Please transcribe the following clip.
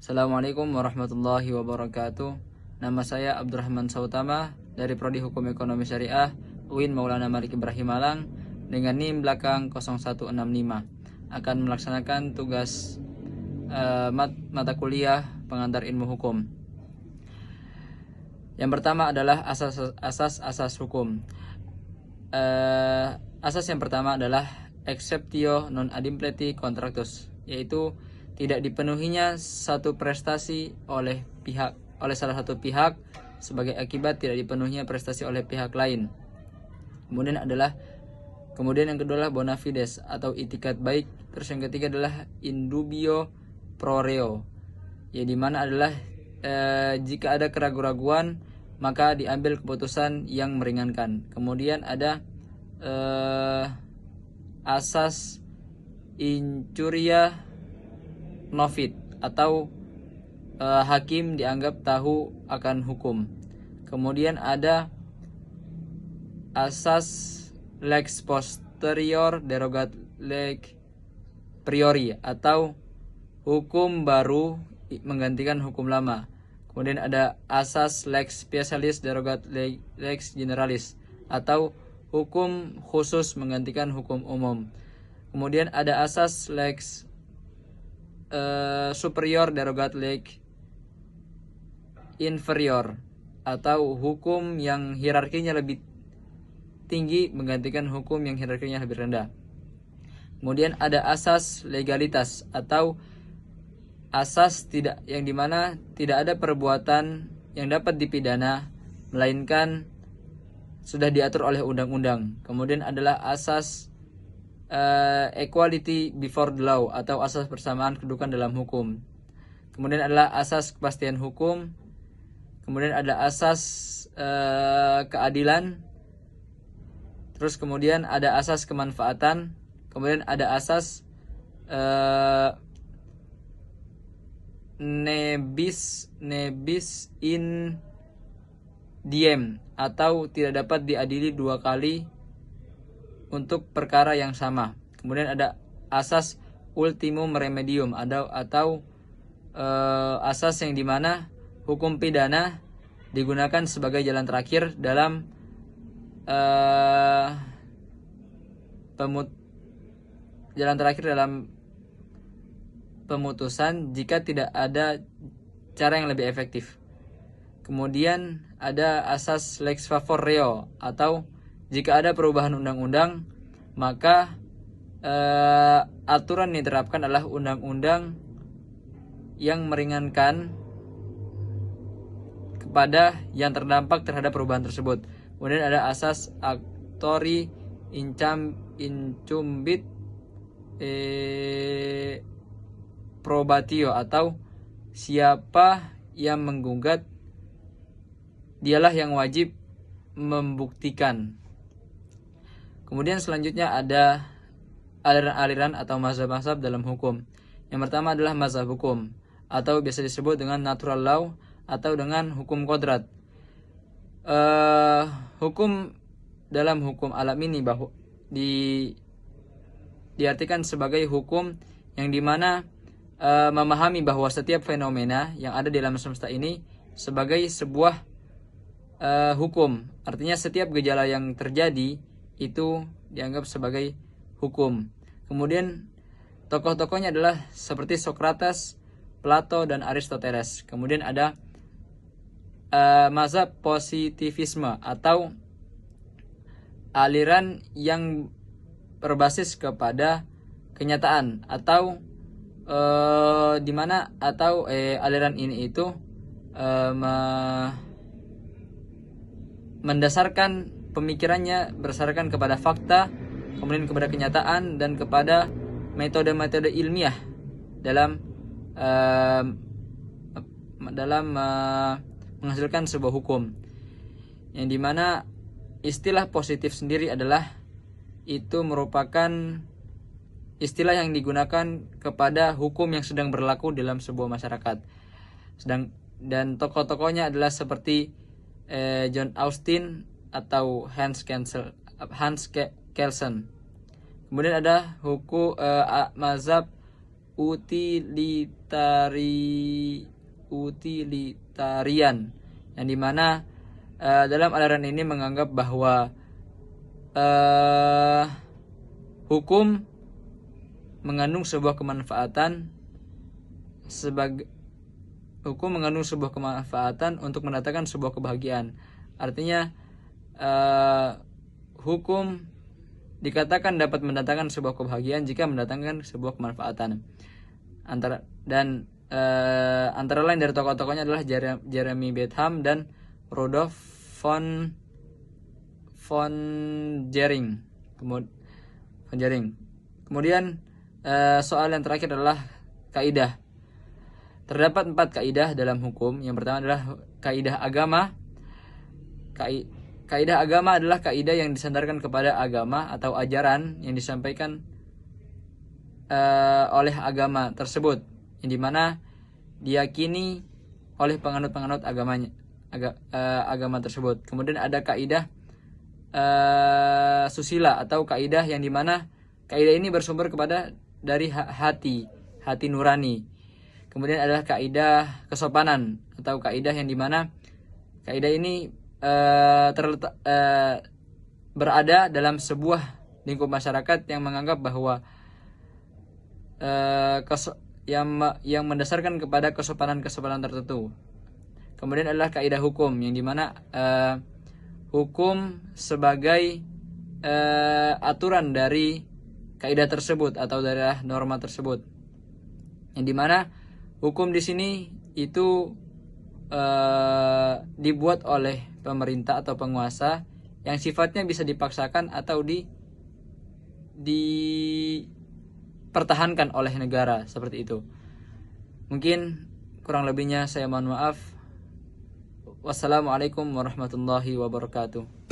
Assalamualaikum warahmatullahi wabarakatuh. Nama saya Abdurrahman Sautama dari Prodi Hukum Ekonomi Syariah UIN Maulana Malik Ibrahim Malang dengan NIM belakang 0165. Akan melaksanakan tugas mata kuliah pengantar ilmu hukum. Yang pertama adalah asas hukum. Asas yang pertama adalah exceptio non adimpleti contractus, yaitu tidak dipenuhinya satu prestasi oleh salah satu pihak sebagai akibat tidak dipenuhinya prestasi oleh pihak lain. Kemudian yang kedua adalah bona fides atau itikat baik. Terus yang ketiga adalah indubio pro reo, ya dimana adalah jika ada keraguan-raguan maka diambil keputusan yang meringankan. Kemudian ada asas incuria novit atau hakim dianggap tahu akan hukum. Kemudian ada asas lex posterior derogat leg priori atau hukum baru menggantikan hukum lama. Kemudian ada asas lex specialis derogat lex generalis atau hukum khusus menggantikan hukum umum. Kemudian ada asas lex superior derogat leg inferior atau hukum yang hierarkinya lebih tinggi menggantikan hukum yang hierarkinya lebih rendah. Kemudian ada asas legalitas atau asas yang dimana tidak ada perbuatan yang dapat dipidana melainkan sudah diatur oleh undang-undang. Kemudian adalah asas equality before the law atau asas persamaan kedudukan dalam hukum. Kemudian adalah asas kepastian hukum. Kemudian ada asas keadilan. Terus kemudian ada asas kemanfaatan. Kemudian ada asas nebis in diem atau tidak dapat diadili dua kali untuk perkara yang sama. Kemudian ada asas ultimum remedium atau asas yang dimana hukum pidana digunakan sebagai jalan terakhir dalam pemutusan jika tidak ada cara yang lebih efektif. Kemudian ada asas lex favor reo atau jika ada perubahan undang-undang maka aturan yang diterapkan adalah undang-undang yang meringankan kepada yang terdampak terhadap perubahan tersebut. Kemudian ada asas actori incumbit probatio atau siapa yang menggugat dialah yang wajib membuktikan. Kemudian selanjutnya ada aliran-aliran atau mazhab-mazhab dalam hukum. Yang pertama adalah mazhab hukum atau biasa disebut dengan natural law atau dengan hukum kodrat. Hukum dalam hukum alam ini diartikan sebagai hukum yang dimana memahami bahwa setiap fenomena yang ada di alam semesta ini sebagai sebuah hukum. Artinya setiap gejala yang terjadi itu dianggap sebagai hukum. Kemudian tokoh-tokohnya adalah seperti Socrates, Plato, dan Aristoteles. Kemudian ada mazhab positivisme atau aliran yang berbasis kepada kenyataan atau aliran ini itu mendasarkan pemikirannya berdasarkan kepada fakta, kemudian kepada kenyataan dan kepada metode-metode ilmiah dalam menghasilkan sebuah hukum. Yang dimana istilah positif sendiri adalah itu merupakan istilah yang digunakan kepada hukum yang sedang berlaku dalam sebuah masyarakat. Dan tokoh-tokohnya adalah seperti John Austin atau Hans Kelsen. Kemudian ada mazhab utilitarian, yang dimana dalam aliran ini menganggap bahwa hukum mengandung sebuah kemanfaatan untuk mendatangkan sebuah kebahagiaan. Artinya hukum dikatakan dapat mendatangkan sebuah kebahagiaan jika mendatangkan sebuah kemanfaatan. Antara lain dari tokoh-tokohnya adalah Jeremy Bentham dan Rudolf von Jering. Kemudian soal yang terakhir adalah kaidah. Terdapat 4 kaidah dalam hukum. Yang pertama adalah kaidah agama. Kaidah agama adalah kaidah yang disandarkan kepada agama atau ajaran yang disampaikan oleh agama tersebut, yang dimana diyakini oleh penganut-penganut agama tersebut. Kemudian ada kaidah susila atau kaidah yang dimana kaidah ini bersumber dari hati nurani. Kemudian adalah kaidah kesopanan atau kaidah yang dimana kaidah ini berada dalam sebuah lingkup masyarakat yang menganggap bahwa yang mendasarkan kepada kesopanan tertentu. Kemudian adalah kaidah hukum yang dimana hukum sebagai aturan dari kaidah tersebut atau dari norma tersebut, yang dimana hukum di sini itu dibuat oleh pemerintah atau penguasa yang sifatnya bisa dipaksakan atau dipertahankan oleh negara, seperti itu. Mungkin kurang lebihnya saya mohon maaf. Wassalamualaikum warahmatullahi wabarakatuh.